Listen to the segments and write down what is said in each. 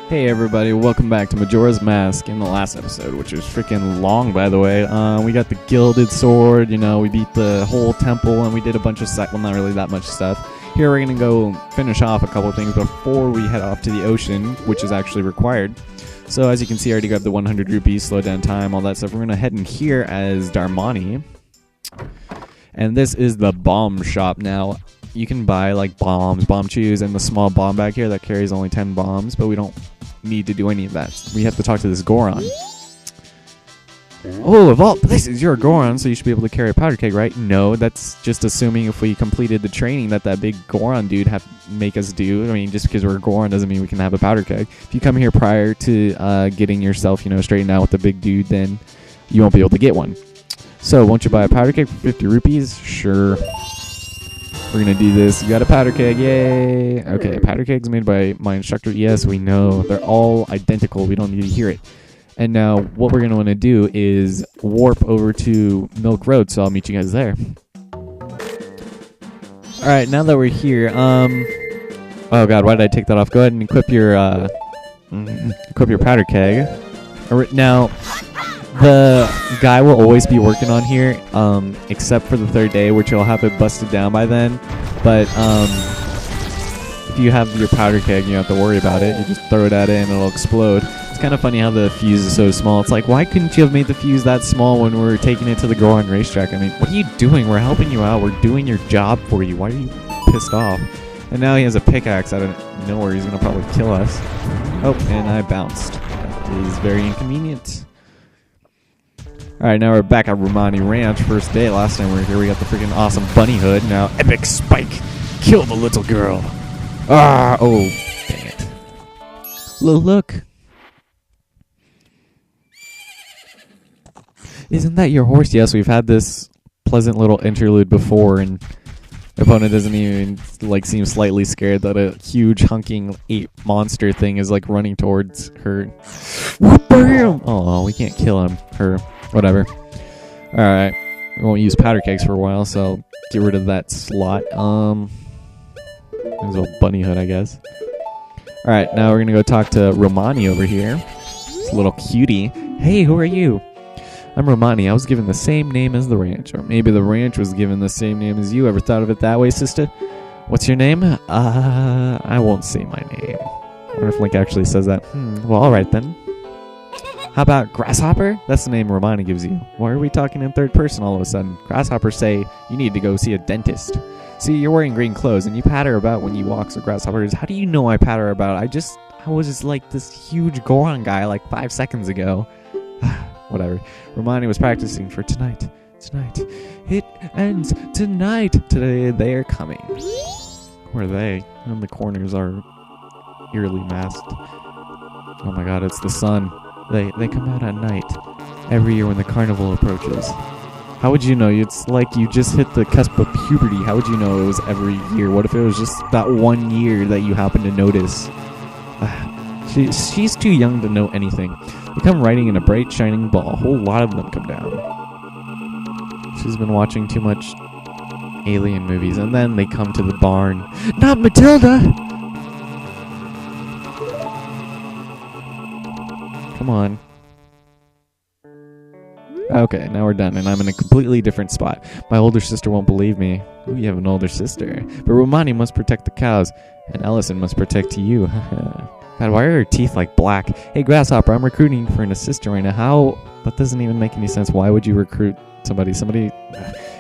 Hey everybody, welcome back to Majora's Mask in the last episode, which was freaking long, by the way. We got the gilded sword, we beat the whole temple, and we did a bunch of well, not really that much stuff. Here we're going to go finish off a couple of things before we head off to the ocean, which is actually required. So as you can see, I already got the 100 rupees, slow down time, all that stuff. We're going to head in here as Darmani. And this is the bomb shop now. You can buy like bombs, bomb chews, and the small bomb back here that carries only 10 bombs, but we don't need to do any of that. We have to talk to this Goron. Oh, of all places, you're a Goron, so you should be able to carry a powder keg, right? No, that's just assuming if we completed the training that big Goron dude had to make us do. I mean, just because we're a Goron doesn't mean we can have a powder keg. If you come here prior to getting yourself, straightened out with the big dude, then you won't be able to get one. So, won't you buy a powder keg for 50 rupees? Sure. We're going to do this. You got a powder keg. Yay. Okay, powder kegs made by my instructor. Yes, we know. They're all identical. We don't need to hear it. And now what we're going to want to do is warp over to Milk Road, so I'll meet you guys there. All right, now that we're here, oh god, why did I take that off? Go ahead and equip your powder keg. Now, the guy will always be working on here, except for the third day, which you'll have it busted down by then. But if you have your powder keg, you don't have to worry about it. You just throw it at it and it'll explode. It's kind of funny how the fuse is so small. It's like, why couldn't you have made the fuse that small when we were taking it to the Goron racetrack? I mean, what are you doing? We're helping you out. We're doing your job for you. Why are you pissed off? And now he has a pickaxe out of nowhere. He's going to probably kill us. Oh, and I bounced. That is very inconvenient. Alright, now we're back at Romani Ranch. First day. Last time we were here, we got the freaking awesome bunny hood. Now, epic spike. Kill the little girl. Ah, oh, dang it. Look. Isn't that your horse? Yes, we've had this pleasant little interlude before, and Epona doesn't even seem slightly scared that a huge hunking ape monster thing is running towards her. Bam! Oh, we can't kill him. Her. Whatever. Alright. We won't use powder kegs for a while, so get rid of that slot. Might as well bunny hood, I guess. Alright, now we're gonna go talk to Romani over here. This little cutie. Hey, who are you? I'm Romani. I was given the same name as the ranch. Or maybe the ranch was given the same name as you. Ever thought of it that way, sister? What's your name? I won't say my name. I wonder if Link actually says that. Well, alright then. How about Grasshopper? That's the name Romani gives you. Why are we talking in third person all of a sudden? Grasshopper say you need to go see a dentist. See, you're wearing green clothes and you pat her about when you walk, so Grasshopper. How do you know I pat her about? I was just like this huge Goron guy 5 seconds ago. Whatever. Romani was practicing for tonight. Tonight. It ends tonight. Today they are coming. Who are they? And the corners are eerily masked. Oh my god, it's the sun. They come out at night, every year when the carnival approaches. How would you know? It's like you just hit the cusp of puberty. How would you know it was every year? What if it was just that 1 year that you happen to notice? She's too young to know anything. They come riding in a bright, shining ball. A whole lot of them come down. She's been watching too much alien movies, and then they come to the barn. Not Matilda! Come on. Okay, now we're done, and I'm in a completely different spot. My older sister won't believe me. Ooh, you have an older sister. But Romani must protect the cows, and Ellison must protect you. God, why are her teeth black? Hey, Grasshopper, I'm recruiting for an assistant right now. How? That doesn't even make any sense. Why would you recruit somebody?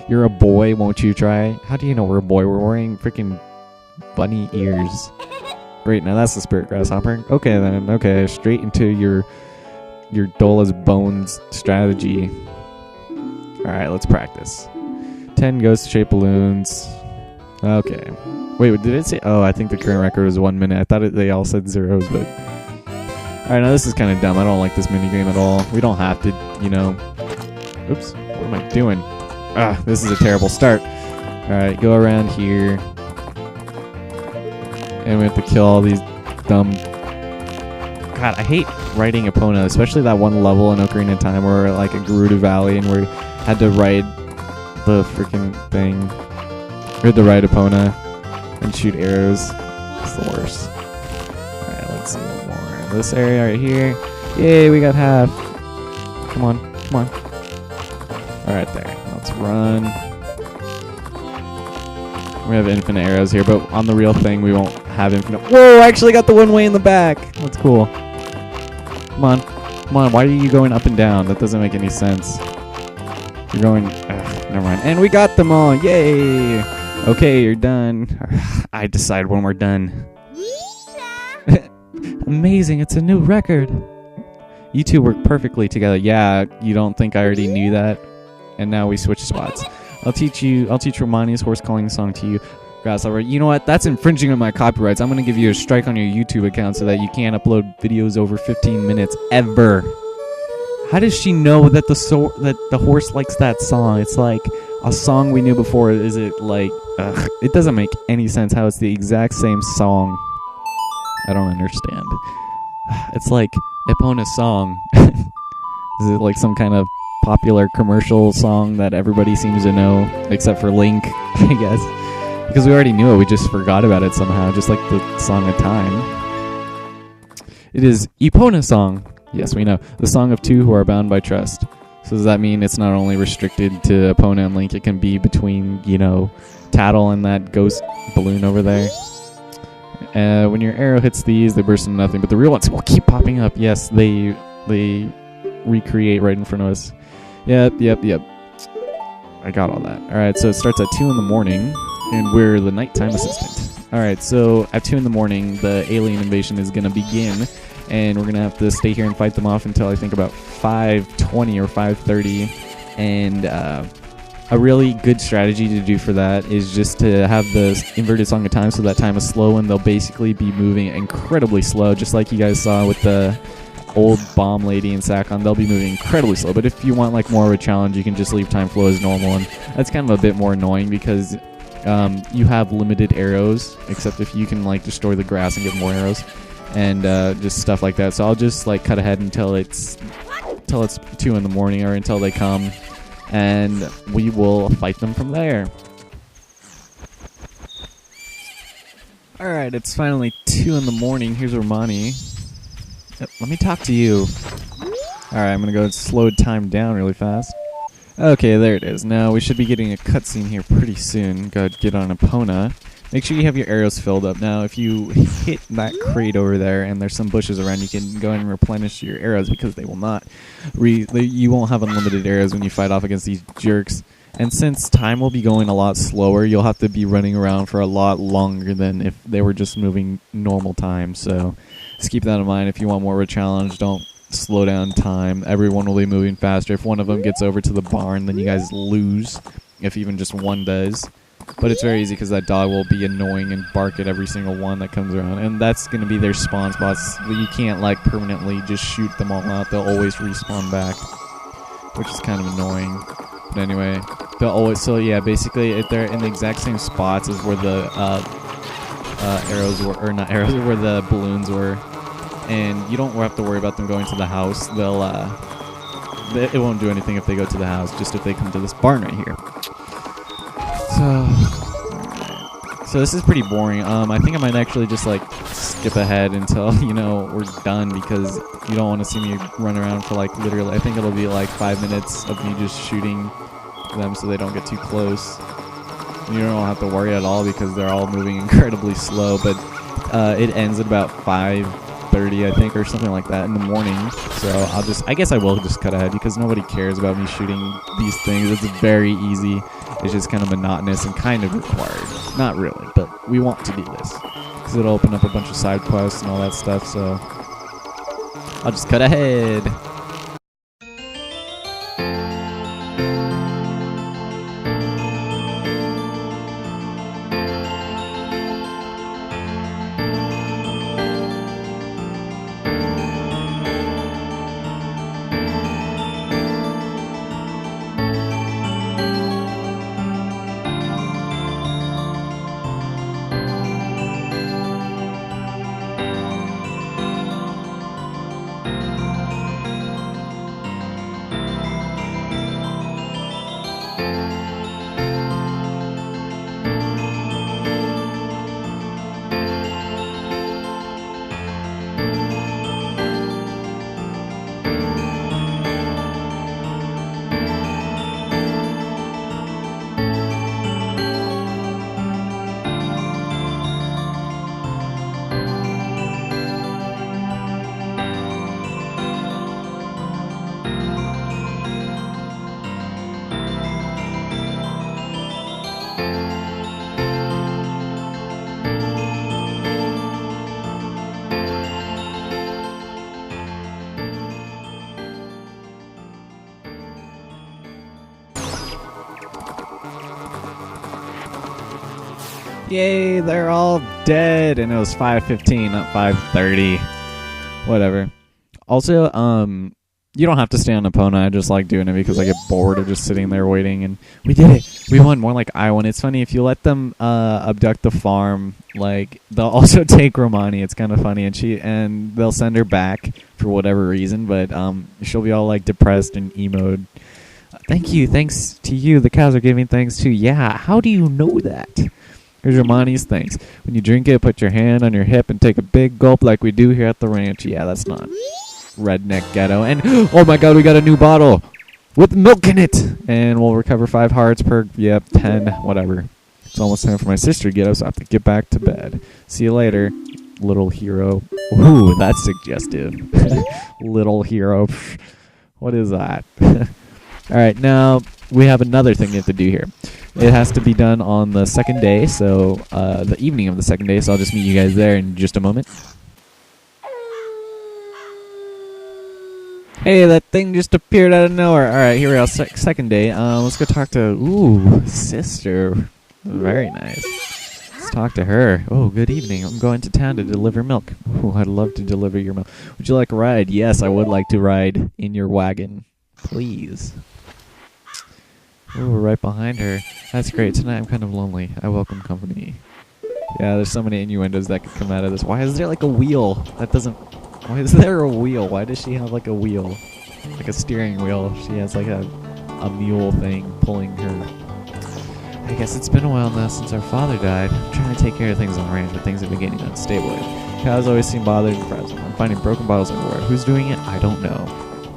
You're a boy, won't you try? How do you know we're a boy? We're wearing freaking bunny ears. Great, now that's the spirit, Grasshopper. Okay, then. Okay, straight into your dull as bones strategy. Alright, let's practice. 10 ghost-shaped balloons. Okay. Wait, did it say... Oh, I think the current record was 1 minute. I thought they all said zeros, but... Alright, now this is kind of dumb. I don't like this minigame at all. We don't have to, Oops. What am I doing? This is a terrible start. Alright, go around here. And we have to kill all these dumb... God, I hate riding Epona, especially that one level in Ocarina of Time where a Gerudo Valley and we had to ride the freaking thing. We had to ride Epona and shoot arrows. It's the worst. Alright, let's see one more. this area right here. Yay, we got half. Come on, come on. Alright, there. Let's run. We have infinite arrows here, but on the real thing, we won't have infinite. Whoa, I actually got the one way in the back. That's cool. Come on. Come on, why are you going up and down? That doesn't make any sense. You're going... never mind. And we got them all. Yay! Okay, you're done. I decide when we're done. Amazing, it's a new record. You two work perfectly together. Yeah, you don't think I already knew that? And now we switch spots. I'll teach Romani's horse calling song to you. Grasshopper. You know what? That's infringing on my copyrights. I'm going to give you a strike on your YouTube account so that you can't upload videos over 15 minutes ever. How does she know that the horse likes that song? It's like a song we knew before. Is it like... Ugh, it doesn't make any sense how it's the exact same song. I don't understand. It's like Epona's song. Is it like some kind of popular commercial song that everybody seems to know, except for Link, I guess? Because we already knew it, we just forgot about it somehow, just like the Song of Time. It is Epona's song. Yes, we know. The song of two who are bound by trust. So does that mean it's not only restricted to Epona and Link, it can be between, you know, Tattle and that ghost balloon over there? When your arrow hits these, they burst into nothing, but the real ones will keep popping up. Yes, they recreate right in front of us. Yep. I got all that. Alright, so it starts at 2 in the morning, and we're the nighttime assistant. Alright, so at 2 in the morning, the alien invasion is going to begin, and we're going to have to stay here and fight them off until I think about 5:20 or 5:30, and a really good strategy to do for that is just to have the inverted Song of Time so that time is slow, and they'll basically be moving incredibly slow, just like you guys saw with the old bomb lady and Sakon. They'll be moving incredibly slow, but if you want like more of a challenge, you can just leave time flow as normal, and that's kind of a bit more annoying because you have limited arrows, except if you can like destroy the grass and get more arrows, and just stuff like that. So I'll just like cut ahead until it's 2 in the morning, or until they come, and we will fight them from there. Alright, it's finally 2 in the morning. Here's Romani. Let me talk to you. Alright, I'm gonna go slow time down really fast. Okay, there it is. Now, we should be getting a cutscene here pretty soon. Go get on Epona. Make sure you have your arrows filled up. Now, if you hit that crate over there and there's some bushes around, you can go ahead and replenish your arrows, because they will not... you won't have unlimited arrows when you fight off against these jerks. And since time will be going a lot slower, you'll have to be running around for a lot longer than if they were just moving normal time. So just keep that in mind. If you want more of a challenge, don't slow down time. Everyone will be moving faster. If one of them gets over to the barn, then you guys lose, if even just one does. But it's very easy because that dog will be annoying and bark at every single one that comes around. And that's going to be their spawn spots. You can't like permanently just shoot them all out. They'll always respawn back, which is kind of annoying. But anyway, they'll always... So yeah, basically they're in the exact same spots as where the arrows were, or not arrows, where the balloons were. And you don't have to worry about them going to the house. They'll it won't do anything if they go to the house, just if they come to this barn right here. So this is pretty boring. I think I might actually just like skip ahead until, you know, we're done, because you don't want to see me run around for like literally, I think it'll be like 5 minutes of me just shooting them so they don't get too close. You don't have to worry at all because they're all moving incredibly slow, but it ends at about 5:30, I think, or something like that in the morning. So I guess I will just cut ahead because nobody cares about me shooting these things. It's very easy. It's just kind of monotonous and kind of required. Not really, but we want to do this because it'll open up a bunch of side quests and all that stuff. So I'll just cut ahead. Yay, they're all dead. And it was 5:15, not 5:30. Whatever. Also, you don't have to stay on Epona. I just like doing it because I get bored of just sitting there waiting. And we did it. We won. More like I won. It's funny if you let them abduct the farm. Like they'll also take Romani. It's kind of funny, and they'll send her back for whatever reason. But she'll be all like depressed and emoed. Thank you. Thanks to you. The cows are giving thanks to. Yeah. How do you know that? Here's Romani's thanks. When you drink it, put your hand on your hip and take a big gulp like we do here at the ranch. Yeah, that's not redneck ghetto. And oh my god, we got a new bottle with milk in it. And we'll recover 5 hearts per, 10, whatever. It's almost time for my sister to get up, so I have to get back to bed. See you later, little hero. Ooh, that's suggestive. Little hero. What is that? Alright, now we have another thing we have to do here. It has to be done on the second day, so the evening of the second day, so I'll just meet you guys there in just a moment. Hey, that thing just appeared out of nowhere. Alright, here we are, second day. Let's go talk to, ooh, sister. Very nice. Let's talk to her. Oh, good evening. I'm going to town to deliver milk. Ooh, I'd love to deliver your milk. Would you like a ride? Yes, I would like to ride in your wagon. Please. Ooh, we're right behind her. That's great. Tonight I'm kind of lonely. I welcome company. Yeah, there's so many innuendos that could come out of this. Why is there like a wheel? That doesn't... Why is there a wheel? Why does she have like a wheel? Like a steering wheel. She has like a mule thing pulling her. I guess it's been a while now since our father died. I'm trying to take care of things on the ranch, but things have been getting unstable. Cows always seem bothered and frazzled. I'm finding broken bottles everywhere. Who's doing it? I don't know.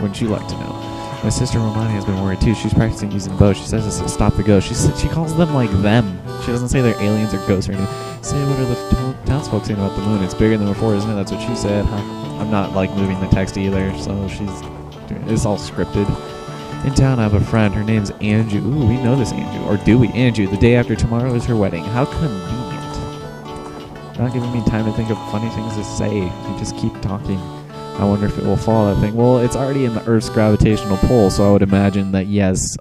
Wouldn't you like to know? My sister Romani has been worried too. She's practicing using the bow. She says it's to stop the ghosts. She calls them like them. She doesn't say they're aliens or ghosts or anything. Say, what are the townsfolk saying about the moon? It's bigger than before, isn't it? That's what she said. I'm not like moving the text either, so it's all scripted. In town, I have a friend. Her name's Anju. Ooh, we know this Anju. Or do we? Anju. The day after tomorrow is her wedding. How convenient. Not giving me time to think of funny things to say. You just keep talking. I wonder if it will fall, that thing. Well, it's already in the Earth's gravitational pull, so I would imagine that, yes,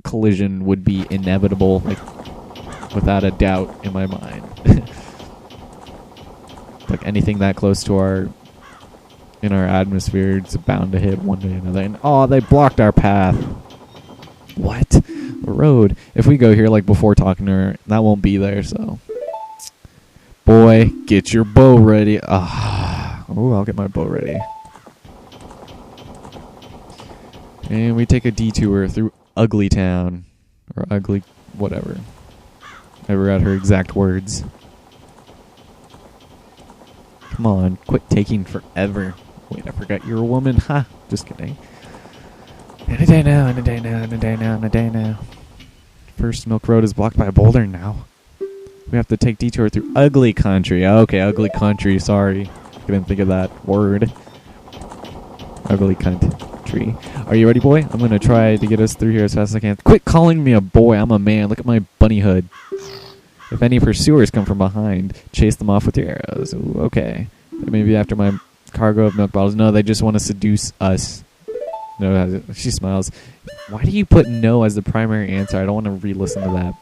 collision would be inevitable, like, without a doubt in my mind. Like, anything that close to in our atmosphere, it's bound to hit one way or another. And, oh, they blocked our path. What? The road. If we go here, like, before talking to her, that won't be there, so. Boy, get your bow ready. Oh, I'll get my bow ready. And we take a detour through Ugly Town. Or Ugly... whatever. Never got her exact words. Come on, quit taking forever. Wait, I forgot you're a woman. Ha! Just kidding. And a day now, and a day now, and a day now, and a day now. First Milk Road is blocked by a boulder now. We have to take detour through Ugly Country. Okay, Ugly Country, sorry. I didn't think of that word. Ugly country. Are you ready, boy? I'm going to try to get us through here as fast as I can. Quit calling me a boy. I'm a man. Look at my bunny hood. If any pursuers come from behind, chase them off with your arrows. Ooh, okay. Maybe after my cargo of milk bottles. No, they just want to seduce us. No, she smiles. Why do you put no as the primary answer? I don't want to re-listen to that.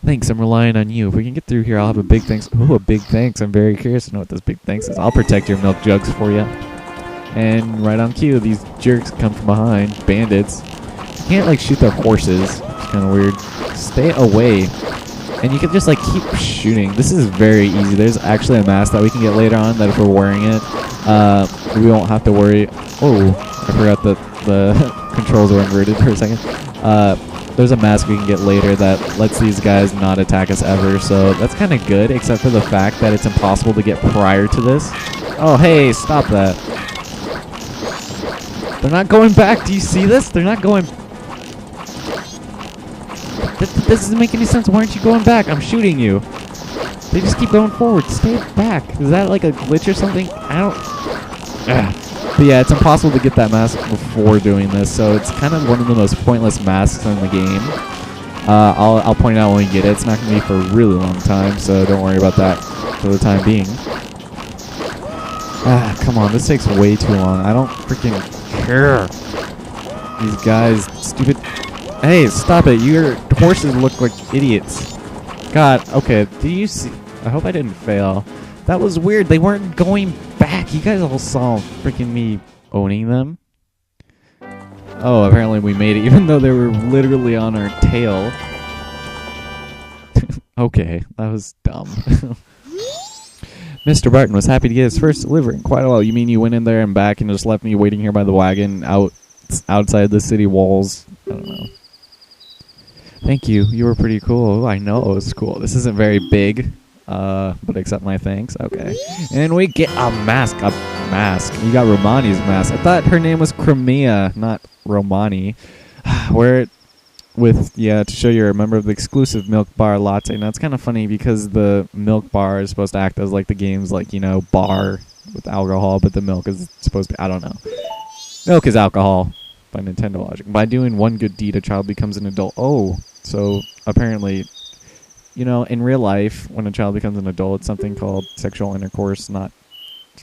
Thanks, I'm relying on you. If we can get through here, I'll have a big thanks. Ooh, a big thanks. I'm very curious to know what this big thanks is. I'll protect your milk jugs for you. And right on cue, these jerks come from behind. Bandits. You can't, like, shoot their horses. It's kind of weird. Stay away. And you can just, like, keep shooting. This is very easy. There's actually a mask that we can get later on that if we're wearing it, we won't have to worry. Oh, I forgot that the controls were inverted for a second. There's a mask we can get later that lets these guys not attack us ever, so that's kind of good, except for the fact that it's impossible to get prior to this. Oh, hey, stop that. They're not going back. Do you see this? They're not going... This doesn't make any sense. Why aren't you going back? I'm shooting you. They just keep going forward. Stay back. Is that like a glitch or something? I don't... But yeah, it's impossible to get that mask before doing this, so it's kind of one of the most pointless masks in the game. I'll point out when we get it. It's not going to be for a really long time, so don't worry about that for the time being. Come on, this takes way too long. I don't freaking care. These guys, stupid... Hey, stop it. Your horses look like idiots. God, okay, do you see? I hope I didn't fail. That was weird. They weren't going back. You guys all saw freaking me owning them. Oh, apparently we made it, even though they were literally on our tail. Okay, that was dumb. Mr. Barton was happy to get his first delivery in quite a while. You mean you went in there and back and just left me waiting here by the wagon outside the city walls? I don't know. Thank you. You were pretty cool. Ooh, I know it was cool. This isn't very big, but accept my thanks. Okay. And we get a mask. A mask. You got Romani's mask. I thought her name was Crimea, not Romani. Wear it with, to show you're a member of the exclusive milk bar latte. Now, it's kind of funny because the milk bar is supposed to act as like the game's like, bar with alcohol, but the milk is supposed to, I don't know. Milk is alcohol by Nintendo logic. By doing one good deed, a child becomes an adult. Oh. So, apparently, in real life, when a child becomes an adult, it's something called sexual intercourse, not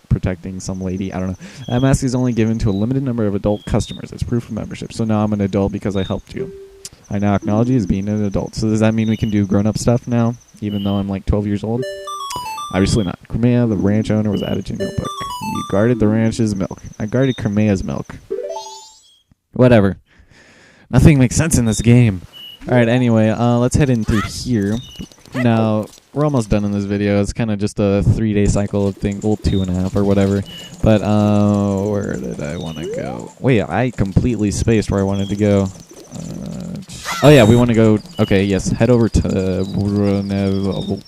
protecting some lady. I don't know. That mask is only given to a limited number of adult customers. It's proof of membership. So now I'm an adult because I helped you. I now acknowledge you as being an adult. So does that mean we can do grown-up stuff now, even though I'm like 12 years old? Obviously not. Crimea, the ranch owner, was added to your notebook. You guarded the ranch's milk. I guarded Crimea's milk. Whatever. Nothing makes sense in this game. Alright, anyway, let's head in through here. Now, we're almost done in this video. It's kind of just a 3-day cycle of things, well, 2.5 or whatever. But, where did I want to go? Wait, I completely spaced where I wanted to go. Oh yeah, we want to go, okay, yes, head over to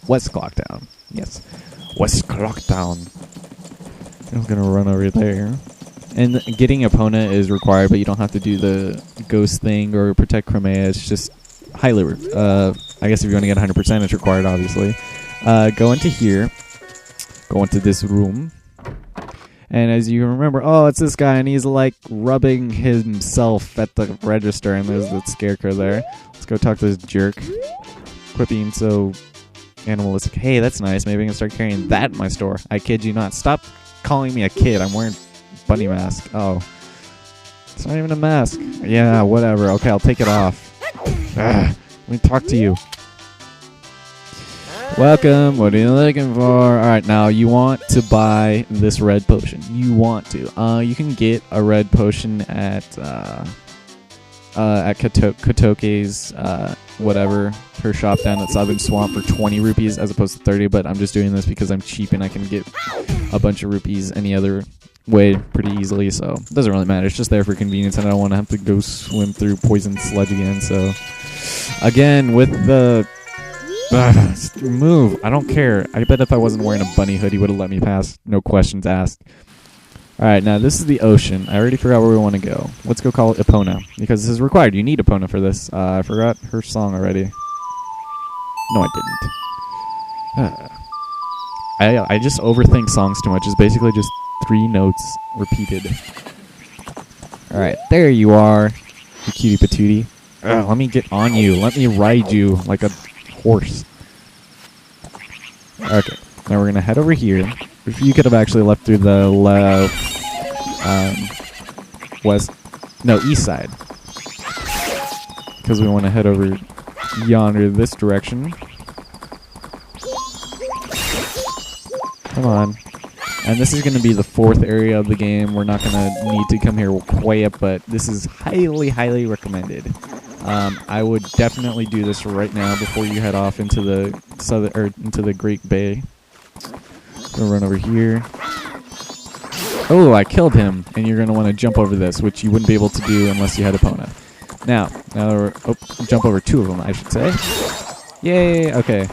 West Clocktown. Yes, West Clocktown. I'm going to run over there. And getting Epona is required, but you don't have to do the ghost thing or protect Crimea. It's just highly, I guess if you want to get 100%, it's required, obviously. Go into here. Go into this room. And as you remember, oh, it's this guy, and he's like rubbing himself at the register, and there's the scarecrow there. Let's go talk to this jerk. Quit being so animalistic. Hey, that's nice. Maybe I can start carrying that in my store. I kid you not. Stop calling me a kid. I'm wearing bunny mask. Oh. It's not even a mask. Yeah, whatever. Okay, I'll take it off. Let me talk to you. Welcome. What are you looking for? Alright, now you want to buy this red potion. You want to. You can get a red potion at Kotoke's, whatever, her shop down at Southern Swamp for 20 rupees as opposed to 30, but I'm just doing this because I'm cheap and I can get a bunch of rupees any other way pretty easily, so it doesn't really matter. It's just there for convenience, and I don't want to have to go swim through poison sludge again. So again, with the move, I don't care. I bet if I wasn't wearing a bunny hood, he would have let me pass, no questions asked. Alright, now this is the ocean. I already forgot where we want to go. Let's go call it Epona, because this is required. You need Epona for this. I forgot her song already. No, I didn't. I just overthink songs too much. It's basically just 3 notes repeated. Alright, there you are, you cutie patootie. Let me get on you. Let me ride you like a horse. Okay, now we're going to head over here. If you could have actually left through the east side. Because we want to head over yonder this direction. Come on. And this is going to be the 4th area of the game. We're not going to need to come here way up, but this is highly, highly recommended. I would definitely do this right now before you head off into the into the Great Bay. We'll run over here. Oh, I killed him, and you're going to want to jump over this, which you wouldn't be able to do unless you had Epona. Now we're jump over 2 of them, I should say. Yay! Okay,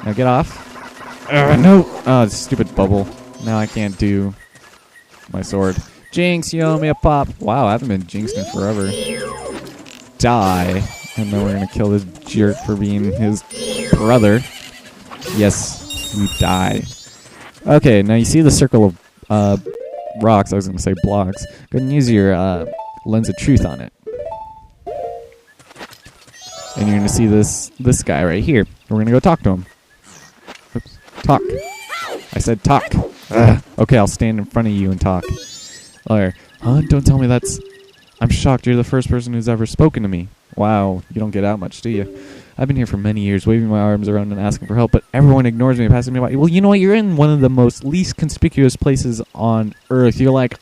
now get off. No! Oh, stupid bubble. Now I can't do my sword. Jinx, you owe me a pop. Wow, I haven't been jinxed in forever. Die. And then we're going to kill this jerk for being his brother. Yes, you die. Okay, now you see the circle of rocks. I was going to say blocks. Go ahead and use your lens of truth on it. And you're going to see this guy right here. We're going to go talk to him. Oops. Talk. I said talk. Okay, I'll stand in front of you and talk. Liar. Huh? Don't tell me that's... I'm shocked. You're the first person who's ever spoken to me. Wow, you don't get out much, do you? I've been here for many years, waving my arms around and asking for help, but everyone ignores me, passing me by. Well, you know what? You're in one of the most least conspicuous places on Earth. You're like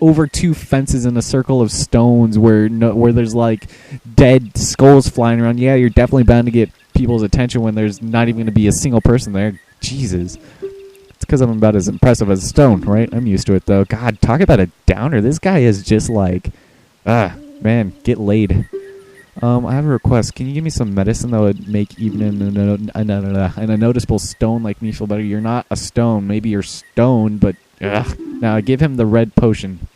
over 2 fences in a circle of stones where there's like dead skulls flying around. Yeah, you're definitely bound to get people's attention when there's not even going to be a single person there. Jesus. It's because I'm about as impressive as a stone, right? I'm used to it, though. God, talk about a downer. This guy is just like, man, get laid. I have a request. Can you give me some medicine that would make even a noticeable stone like me feel better? You're not a stone. Maybe you're stoned, but now give him the red potion.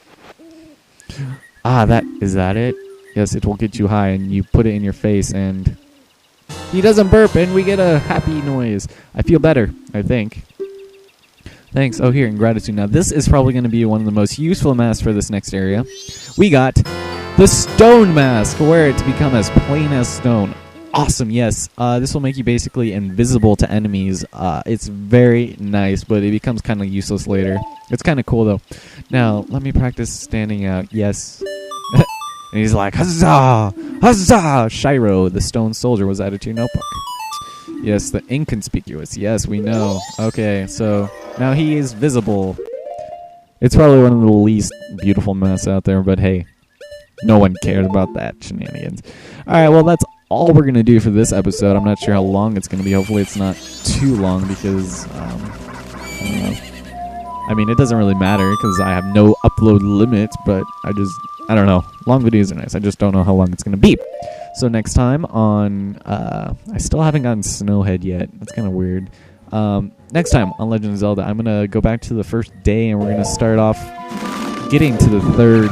Is that it? Yes, it will get you high, and you put it in your face, and he doesn't burp, and we get a happy noise. I feel better, I think. Thanks. Oh, here, in gratitude. Now, this is probably going to be one of the most useful masks for this next area. We got the stone mask. Wear it to become as plain as stone. Awesome, yes. This will make you basically invisible to enemies. It's very nice, but it becomes kind of useless later. It's kind of cool, though. Now, let me practice standing out. Yes. And he's like, huzzah! Huzzah! Shiro, the stone soldier, was added to your notebook. Yes, the inconspicuous. Yes, we know. Okay, so now he is visible. It's probably one of the least beautiful masks out there, but hey, no one cares about that shenanigans. Alright, well, that's all we're going to do for this episode. I'm not sure how long it's going to be. Hopefully it's not too long because, I don't know. I mean, it doesn't really matter because I have no upload limit, but I don't know. Long videos are nice. I just don't know how long it's going to be. So next time on, I still haven't gotten Snowhead yet. That's kind of weird. Next time on Legend of Zelda, I'm going to go back to the first day, and we're going to start off getting to the third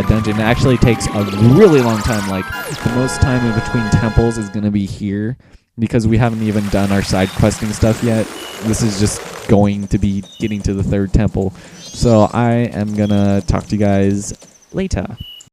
dungeon. It actually takes a really long time. Like, the most time in between temples is going to be here, because we haven't even done our side questing stuff yet. This is just going to be getting to the third temple. So I am going to talk to you guys later.